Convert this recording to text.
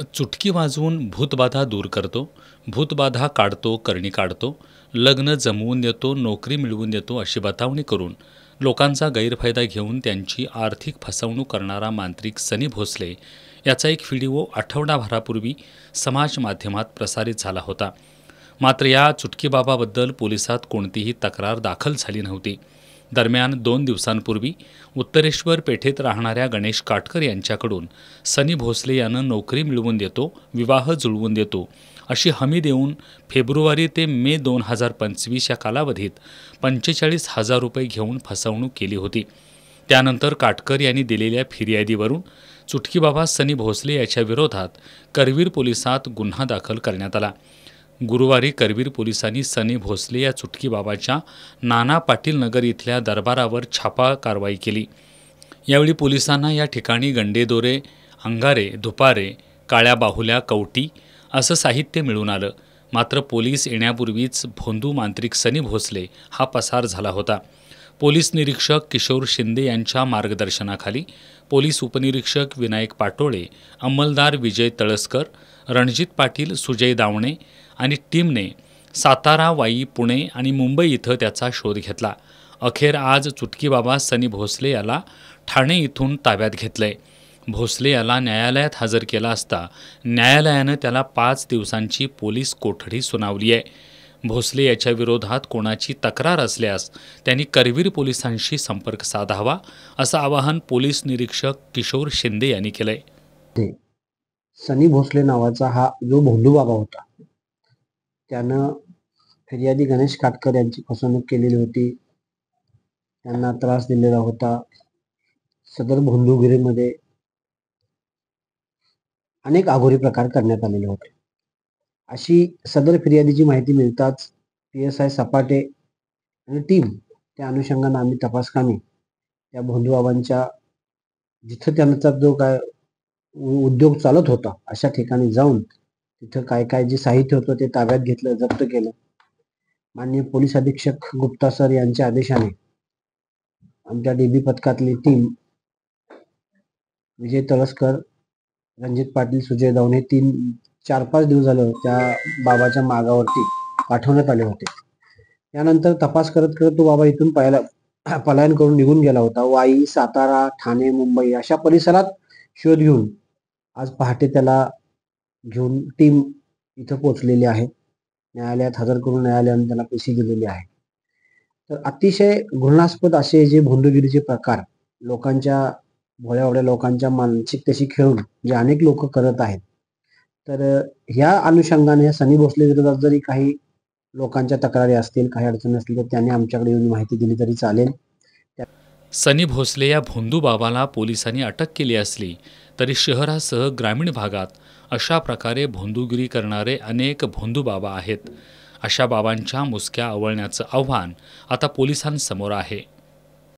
चुटकी वाजवून भूतबाधा दूर करतो, भूतबाधा काढतो, करणी काढतो, लग्न जमवून देतो, नोकरी मिळवून देतो अशी बतावणी करून लोकांचा गैरफायदा घेऊन त्यांची आर्थिक फसवणूक करणारा मांत्रिक सनी भोसले याचा एक व्हिडिओ आठवडाभरापूर्वी समाज माध्यमात प्रसारित झाला होता. मात्र या चुटकीबाबाबद्दल पोलिसात कोणतीही तक्रार दाखल झाली नव्हती. दरम्यान 2 दिवसांपूर्वी उत्तरेश्वर पेठेत राहणाऱ्या गणेश काटकर यांच्याकडून सनी भोसले यानं नोकरी मिळवून देतो, विवाह जुळवून देतो अशी हमी देऊन फेब्रुवारी ते मे 2025 या कालावधीत 45,000 रुपये घेऊन फसवणूक केली होती. त्यानंतर काटकर यांनी दिलेल्या फिर्यादीवरून चुटकीबाबा सनी भोसले याच्या विरोधात करवीर पोलिसात गुन्हा दाखल करण्यात आला. गुरुवारी करवीर पोलिसांनी सनी भोसले या चुटकीबाबाच्या नाना पाटील नगर इथल्या दरबारावर छापा कारवाई केली. यावेळी पोलिसांना या ठिकाणी गंडेदोरे, अंगारे, धुपारे, काळ्या बाहुल्या, कवटी असं साहित्य मिळून आलं. मात्र पोलीस येण्यापूर्वीच भोंदू मांत्रिक सनी भोसले हा पसार झाला होता. पोलीस निरीक्षक किशोर शिंदे यांच्या मार्गदर्शनाखाली पोलीस उपनिरीक्षक विनायक पाटोळे, अंमलदार विजय तळसकर, रणजित पाटील, सुजय दावणे आणि टीमने सातारा, वाई, पुणे आणि मुंबई इथं त्याचा शोध घेतला. अखेर आज चुटकीबाबा सनी भोसले याला ठाणे इथून ताब्यात घेतलंय. भोसले याला न्यायालयात हजर केला असता न्यायालयानं त्याला 5 दिवसांची पोलीस कोठडी सुनावली आहे. भोसले याच्या विरोधात कोणाची तक्रार असल्यास त्यांनी करवीर पोलिसांशी संपर्क साधावा असं आवाहन पोलीस निरीक्षक किशोर शिंदे यांनी केलंय. सनी भोसले नावाचा हा जो भोंदू बाबा होता, त्यानं फिर्यादी गणेश काटकर यांची फसवणूक केलेली होती, त्यांना त्रास दिलेला होता. सदर भोंदूगिरीमध्ये अनेक अघोरी प्रकार करण्यात आलेले होते. अशी सदर फिर्यादीची माहिती मिळताच PSI सपाटे आणि टीम त्या अनुषंगाने आम्ही तपासकामी त्या भोंदू बाबांच्या जिथं त्यांचा जो काय उद्योग चालत होता अशा ठिकाणी जाऊन तिथं काय काय जे साहित्य होतं ते ताब्यात घेतलं, जप्त केलं. माननीय पोलीस अधीक्षक गुप्ता सर यांच्या आदेशाने आमच्या DB पथकातली टीम विजय तळसकर, रणजित पाटील, सुजय दावणे 4-5 दिवस झालं त्या बाबाच्या मागावरती पाठवण्यात आले होते. त्यानंतर तपास करत करत तो बाबा इथून पलायन करून निघून गेला होता. वाई, सातारा, ठाणे, मुंबई अशा परिसरात शोध घेऊन आज पहाटे त्याला घेऊन टीम इथं पोहोचलेली आहे. न्यायालयात हजर करून न्यायालयाने त्याला PC दिलेली आहे. तर अतिशय घृणास्पद असे जे भोंदूगिरीचे प्रकार लोकांच्या भोळ्या लोकांच्या मानसिकतेशी खेळून जे अनेक लोक करत आहेत, तर ह्या अनुषंगाने सनी भोसले विरोधात जरी काही लोकांच्या तक्रारी असतील, काही अडचणी असतील, तर त्यांनी आमच्याकडे येऊन माहिती दिली तरी चालेल. सनी भोसले या भोंदू बाबाला पोलिसांनी अटक केली असली तरी शहरासह ग्रामीण भागात अशा प्रकारे भोंदूगिरी करणारे अनेक भोंदू बाबा आहेत. अशा बाबांच्या मुसक्या आवळण्याचं आव्हान आता पोलिसांसमोर आहे.